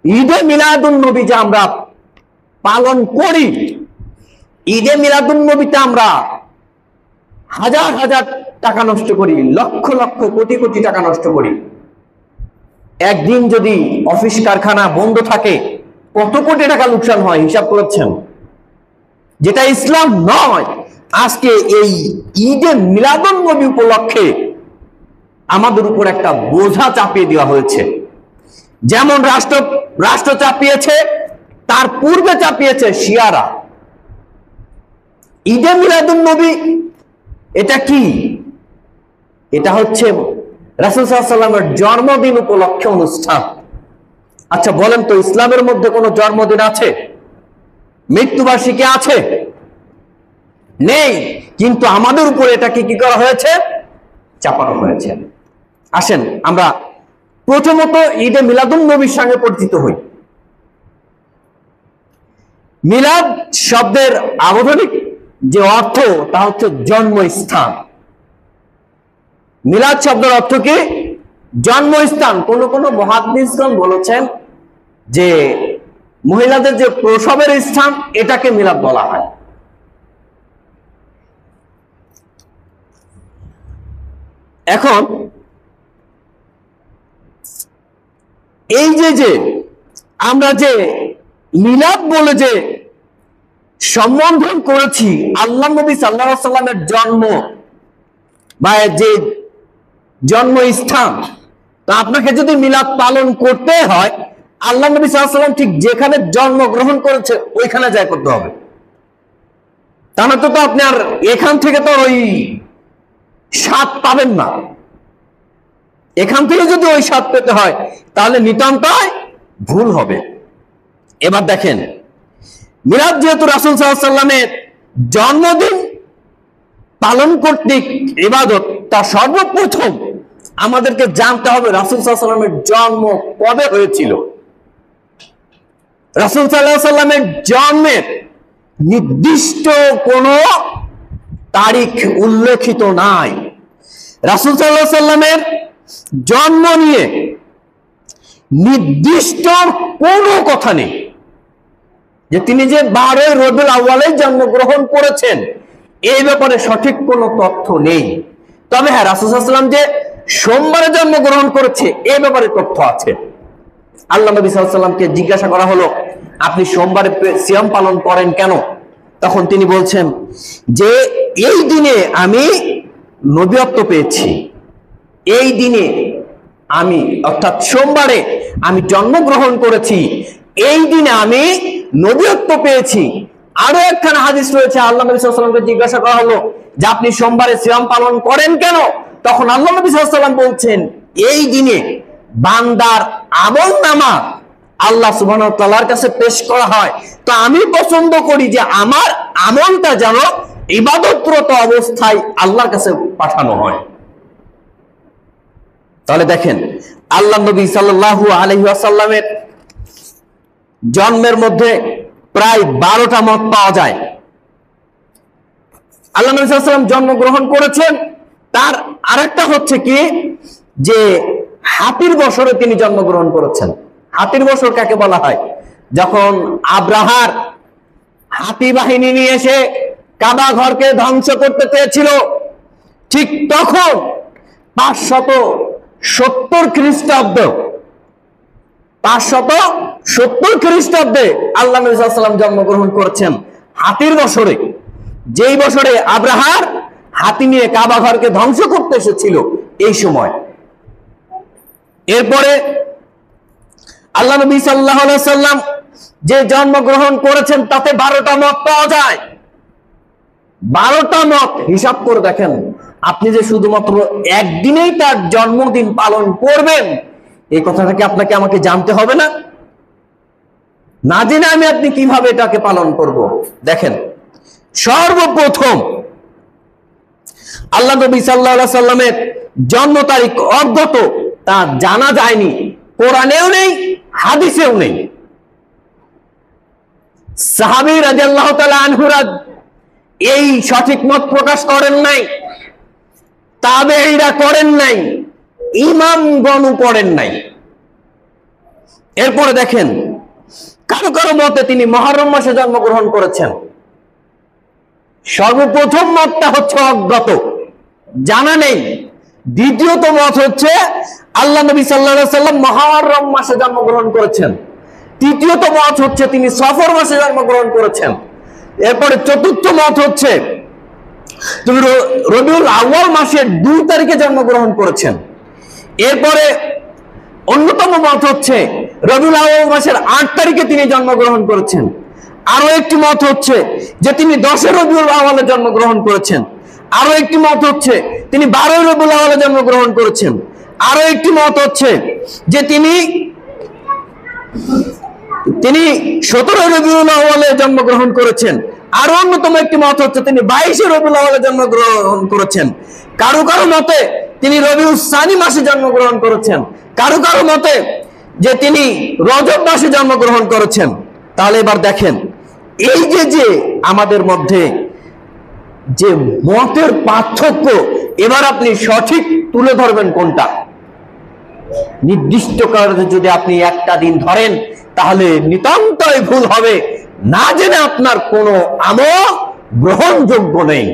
ঈদে মিলাদুন নবী যে আমরা পালন করি, ঈদে মিলাদুন নবীতে আমরা হাজার হাজার টাকা নষ্ট করি, লক্ষ লক্ষ কোটি কোটি টাকা নষ্ট করি। একদিন যদি অফিস কারখানা বন্ধ থাকে কত কোটি টাকা লোকসান হয় হিসাব করেছেন? যেটা ইসলাম নয়। আজকে এই ঈদে মিলাদুন নবী উপলক্ষে আমাদের উপর একটা বোঝা চাপিয়ে দেওয়া হয়েছে। যেমন রাষ্ট্র চাপিয়েছে, তার পূর্বে চাপিয়েছে শিয়ারা। ঈদে মিলাদুন নবী এটা কি? এটা হচ্ছে রাসূল সাল্লাল্লাহু আলাইহি ওয়াসাল্লামের জন্মদিন উপলক্ষে অনুষ্ঠান। আচ্ছা বলেন তো, ইসলামের মধ্যে কোনো জন্মদিন আছে? মৃত্যুবার্ষিকী আছে? নেই। কিন্তু আমাদের উপরে এটাকে কি করা হয়েছে? চাপানো হয়েছে। আসেন আমরা প্রথমত ঈদে মিলাদুন নবীর সঙ্গে পরিচিত হই। মিলাদ শব্দের আবধানিক যে অর্থ তা হচ্ছে জন্মস্থান। মিলাদ শব্দের অর্থ কি? জন্মস্থান। কোন কোন মুহাদ্দিসগণ বলেছেন যে মহিলাদের যে প্রসবের স্থান এটাকে মিলাদ বলা হয়। এখন এই যে আমরা যে মিলাদ বলে যে সম্বোধন করেছি আল্লাহ নবী সাল্লাল্লাহু আলাইহি ওয়াসাল্লামের জন্ম বা যে জন্মস্থান, তো আপনাকে যদি মিলাদ পালন করতে হয় আল্লাহ নবী সাল্লাল্লাহু আলাইহি ওয়াসাল্লাম ঠিক যেখানে জন্মগ্রহণ করেছে ওইখানে যায় করতে হবে। তা না তো আপনি আর এখান থেকে তো ওই স্বাদ পাবেন না। এখান থেকে যদি ওই স্বাদ পেতে হয় তাহলে নিতান্তই ভুল হবে। এবার দেখেন, মিলাদ যেহেতু রাসূল সাল্লাল্লাহু আলাইহি ওয়াসাল্লামের জন্মদিন পালন কর্তৃক ইবাদত, তা সর্বপ্রথম আমাদেরকে জানতে হবে রাসূল সাল্লাল্লাহু আলাইহি ওয়াসাল্লামের জন্ম কবে হয়েছিল। রাসূল সাল্লাল্লাহু আলাইহি ওয়াসাল্লামের জন্মের নির্দিষ্ট কোনো তারিখ উল্লেখিত নাই। রাসূল সাল্লাল্লাহু আলাইহি ওয়াসাল্লামের জন্ম নিয়ে নির্দিষ্ট কোনো কথা নেই যে তিনি যে 12 রবিউল আউয়ালে জন্মগ্রহণ করেছেন, এই ব্যাপারে সঠিক কোনো তথ্য নেই। তবে হ্যাঁ, রাসূল সাল্লাল্লাহু আলাইহি ওয়াসাল্লাম যে সোমবারে জন্মগ্রহণ করেছে এই ব্যাপারে তথ্য আছে। আল্লাহ নবী সাল্লাল্লাহু আলাইহি ওয়াসাল্লামকে জিজ্ঞাসা করা হলো, আপনি সোমবারে সিয়াম পালন করেন কেন? তখন তিনি বলছেন যে এই দিনে আমি নবুয়ত্ব পেয়েছি, এই দিনে আমি অর্থাৎ সোমবারে আমি জন্মগ্রহণ করেছি, এই দিনে আমি নবুয়ত্ব পেয়েছি। আরো একখানা হাদিস রয়েছে, আল্লাহ নবী সাল্লাল্লাহু আলাইহি ওয়াসাল্লামকে জিজ্ঞাসা করা হলো যে আপনি সোমবারে সিয়াম পালন করেন কেন? তখন আল্লাহ নবী সাল্লাল্লাহু আলাইহি ওয়াসাল্লাম বলছেন এই দিনে বান্দার আমলনামা আল্লাহ সুবহানাহু ওয়া তাআলার কাছে পেশ করা হয়, তো আমি পছন্দ করি যে আমার আমলটা যেন ইবাদতরত অবস্থায় আল্লাহর কাছে পাঠানো হয়। তাহলে দেখেন, আল্লাহ নবী সাল্লাল্লাহু আলাইহি ওয়াসাল্লামের জন্মের মধ্যে প্রায় 12টা মত পাওয়া যায়। আল্লাহ নবী সাল্লাল্লাহু আলাইহি ওয়াসাল্লাম জন্মগ্রহণ করেছেন, তার আরেকটা হচ্ছে কি যে হাতির বছরে তিনি জন্মগ্রহণ করেছেন। হাতির বছর কাকে বলা হয়? যখন আব্রাহার হাতি বাহিনী নিয়ে এসে কাবা ঘরকে ধ্বংস করতে চেয়েছিল, ঠিক তখন 570 খ্রিস্টাব্দে আল্লাহ নবী সাল্লাল্লাহু আলাইহি ওয়াসাল্লাম জন্মগ্রহণ করেছেন হাতির বছরে, যেই বছরে আব্রাহার হাতি নিয়ে কাবা ঘরকে ধ্বংস করতে এসেছিল এই সময়। এরপরে আল্লাহ নবী সাল্লাল্লাহু আলাইহি ওয়াসাল্লাম যে জন্মগ্রহণ করেছেন তাতে 12টা মত পাওয়া যায়। 12টা মত হিসাব করে দেখেন, আপনি যে শুধুমাত্র একদিনেই তার জন্মদিন পালন করবেন এই কথাটা কি আপনাকে আমাকে জানতে হবে না? না জেনে আপনি কিভাবে এটাকে পালন করব? দেখেন, সর্বপ্রথম আল্লাহ নবী সাল্লাল্লাহু আলাইহি ওয়াসাল্লামের জন্ম তারিখ অজ্ঞাত, তা জানা যায়নি, কোরআনেও নেই, হাদিসেও নেই। সাহাবী রাদিয়াল্লাহু তাআলা আনহুরা এই সঠিক মত প্রকাশ করেন নাই, তাবেঈরা করেন নাই, ইমামগণ করেন নাই। এরপরে দেখেন কারো কারো মতে তিনি মুহররম মাসে জন্মগ্রহণ করেছেন। সর্বপ্রথম মতটা হচ্ছে অজ্ঞাত, জানা নেই। দ্বিতীয়ত মত হচ্ছে আল্লাহ নবী সাল্লাল্লাহু আলাইহি ওয়াসাল্লাম মুহররম মাসে জন্মগ্রহণ করেছেন। তৃতীয়ত মত হচ্ছে তিনি সফর মাসে জন্মগ্রহণ করেছেন। এরপরে চতুর্থ মত হচ্ছে তিনি রবিউল আউয়াল মাসের 2 তারিখে জন্মগ্রহণ করেছেন। এরপরে অন্যতম মত হচ্ছে রবিউল আউয়াল মাসের 8 তারিখে তিনি জন্মগ্রহণ করেছেন। আরো একটি মত হচ্ছে যে তিনি 10 রবিউল আউয়ালে জন্মগ্রহণ করেছেন। আরো একটি মত হচ্ছে তিনি 12 রবিউল আউয়ালে জন্মগ্রহণ করেছেন। আরো একটি মত হচ্ছে যে তিনি 17 রবিউল আউয়ালে জন্মগ্রহণ করেছেন। আরো অন্যতম একটি মত হচ্ছে তিনি 22 রবিউল আউয়ালে জন্মগ্রহণ করেছেন। কারো কারো মতে তিনি রবিউল সানি মাসে জন্মগ্রহণ করেছেন। কারো কারো মতে যে তিনি রজব মাসে জন্মগ্রহণ করেছেন। তাহলে এবার দেখেন এই যে আমাদের মধ্যে যে মতের পার্থক্য, এবার আপনি সঠিক তুলে ধরবেন কোনটা। নির্দিষ্ট কারণে যদি আপনি একটা দিন ধরেন তাহলে নিতান্তই ভুল হবে, না জেনে আপনার কোনো আমল গ্রহণযোগ্য নেই।